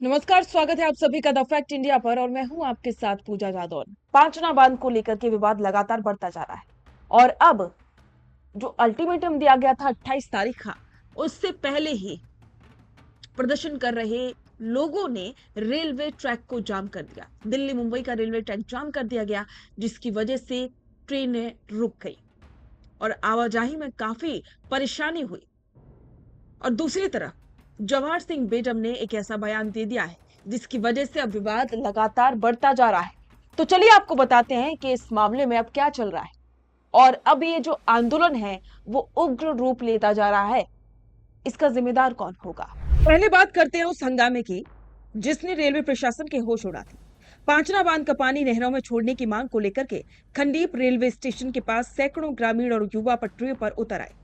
नमस्कार, स्वागत है आप सभी का द फैक्ट इंडिया पर और मैं हूं आपके साथ पूजा जादौन। पांचना बांध को लेकर के विवाद लगातार बढ़ता जा रहा है और अब जो अल्टीमेटम दिया गया था 28 तारीख का, उससे पहले ही प्रदर्शन कर रहे लोगों ने रेलवे ट्रैक को जाम कर दिया। दिल्ली मुंबई का रेलवे ट्रैक जाम कर दिया गया, जिसकी वजह से ट्रेनें रुक गई और आवाजाही में काफी परेशानी हुई। और दूसरी तरफ जवाहर सिंह बेगम ने एक ऐसा बयान दे दिया है जिसकी वजह से अब विवाद लगातार बढ़ता जा रहा है। तो चलिए आपको बताते हैं कि इस मामले में अब क्या चल रहा है और अब ये जो आंदोलन है वो उग्र रूप लेता जा रहा है। इसका जिम्मेदार कौन होगा? पहले बात करते हैं उस हंगामे की जिसने रेलवे प्रशासन के होश उड़ा दी। पांचना बांध का पानी नहरों में छोड़ने की मांग को लेकर के खंडीप रेलवे स्टेशन के पास सैकड़ों ग्रामीण और युवा पटरियों पर उतर आए।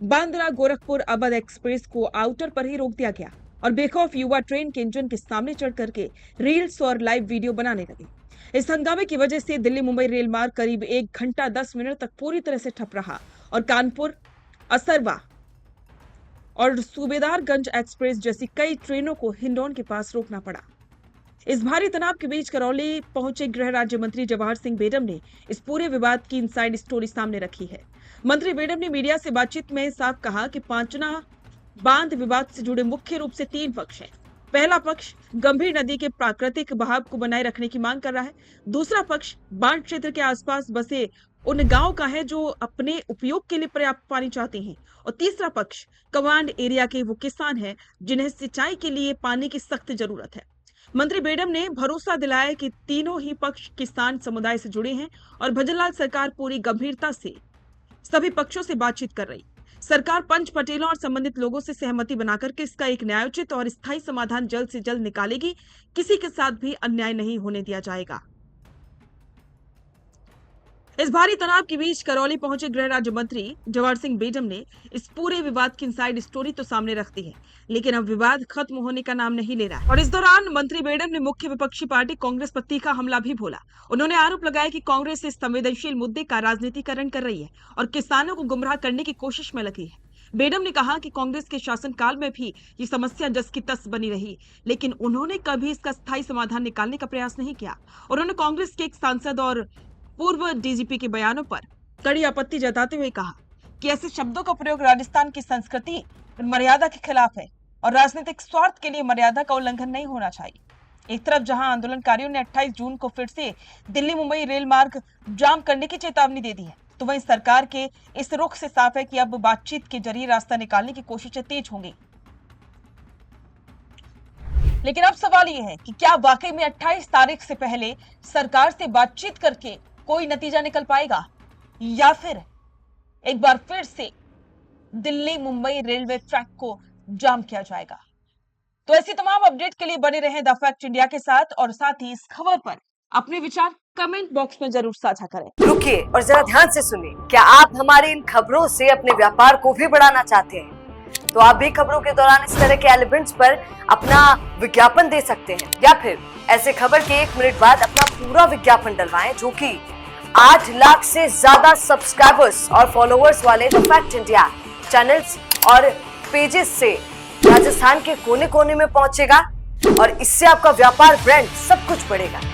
बांद्रा गोरखपुर अवध एक्सप्रेस को आउटर पर ही रोक दिया गया और बेखौफ युवा ट्रेन के इंजन के सामने चढ़ करके रील्स और लाइव वीडियो बनाने लगे। इस हंगामे की वजह से दिल्ली मुंबई रेल मार्ग करीब 1 घंटा 10 मिनट तक पूरी तरह से ठप रहा और कानपुर, असरवा और सूबेदारगंज एक्सप्रेस जैसी कई ट्रेनों को हिंडौन के पास रोकना पड़ा। इस भारी तनाव के बीच करौली पहुंचे गृह राज्य मंत्री जवाहर सिंह बेगम ने इस पूरे विवाद की इनसाइड स्टोरी सामने रखी है। मंत्री बेगम ने मीडिया से बातचीत में साफ कहा कि पांचना बांध विवाद से जुड़े मुख्य रूप से 3 पक्ष हैं। पहला पक्ष गंभीर नदी के प्राकृतिक बहाव को बनाए रखने की मांग कर रहा है। दूसरा पक्ष बांध क्षेत्र के आसपास बसे उन गांव का है जो अपने उपयोग के लिए पर्याप्त पानी चाहते हैं और तीसरा पक्ष कमांड एरिया के वो किसान हैं जिन्हें सिंचाई के लिए पानी की सख्त जरूरत है। मंत्री बेगम ने भरोसा दिलाया कि तीनों ही पक्ष किसान समुदाय से जुड़े हैं और भजनलाल सरकार पूरी गंभीरता से सभी पक्षों से बातचीत कर रही। सरकार पंच पटेलों और संबंधित लोगों से सहमति बनाकर के इसका एक न्यायोचित और स्थायी समाधान जल्द से जल्द निकालेगी। किसी के साथ भी अन्याय नहीं होने दिया जाएगा। इस भारी तनाव के बीच करौली पहुंचे गृह राज्य मंत्री जवाहर सिंह बेगम ने इस पूरे विवाद की इनसाइड स्टोरी तो सामने रख दी है, लेकिन अब विवाद खत्म होने का नाम नहीं ले रहा है। और इस दौरान मंत्री बेगम ने मुख्य विपक्षी पार्टी कांग्रेस पर तीखा हमला भी बोला। उन्होंने आरोप लगाया कि कांग्रेस इस संवेदनशील मुद्दे का राजनीतिकरण कर रही है और किसानों को गुमराह करने की कोशिश में लगी है। बेगम ने कहा कि कांग्रेस के शासनकाल में भी ये समस्या जस की तस बनी रही, लेकिन उन्होंने कभी इसका स्थायी समाधान निकालने का प्रयास नहीं किया। उन्होंने कांग्रेस के एक सांसद और पूर्व डीजीपी के बयानों पर कड़ी आपत्ति जताते हुए कहा कि ऐसे शब्दों का प्रयोग राजस्थान की संस्कृति और मर्यादा के खिलाफ है और राजनीतिक स्वार्थ के लिए मर्यादा का उल्लंघन नहीं होना चाहिए। एक तरफ जहां आंदोलनकारियों ने 28 जून को फिर से दिल्ली मुंबई रेल मार्ग जाम करने की चेतावनी दे दी है, तो वहीं सरकार के इस रुख से साफ है कि अब बातचीत के जरिए रास्ता निकालने की कोशिशें तेज होंगी। लेकिन अब सवाल यह है कि क्या वाकई में 28 तारीख से पहले सरकार से बातचीत करके कोई नतीजा निकल पाएगा या फिर एक बार फिर से दिल्ली मुंबई रेलवे ट्रैक को जाम किया जाएगा? तो ऐसी तमाम अपडेट के लिए बने रहें द फैक्ट इंडिया के साथ और साथ ही इस खबर पर अपने विचार कमेंट बॉक्स में जरूर साझा करें। रुकिए और जरा ध्यान से सुनिए। क्या आप हमारी इन खबरों से अपने व्यापार को भी बढ़ाना चाहते हैं? तो आप भी खबरों के दौरान इस तरह के एलिमेंट्स पर अपना विज्ञापन दे सकते हैं या फिर ऐसे खबर के 1 मिनट बाद अपना पूरा विज्ञापन डलवाएं, जो कि 8 लाख से ज्यादा सब्सक्राइबर्स और फॉलोअर्स वाले द फैक्ट इंडिया चैनल्स और पेजेस से राजस्थान के कोने कोने में पहुंचेगा और इससे आपका व्यापार, ब्रांड सब कुछ बढ़ेगा।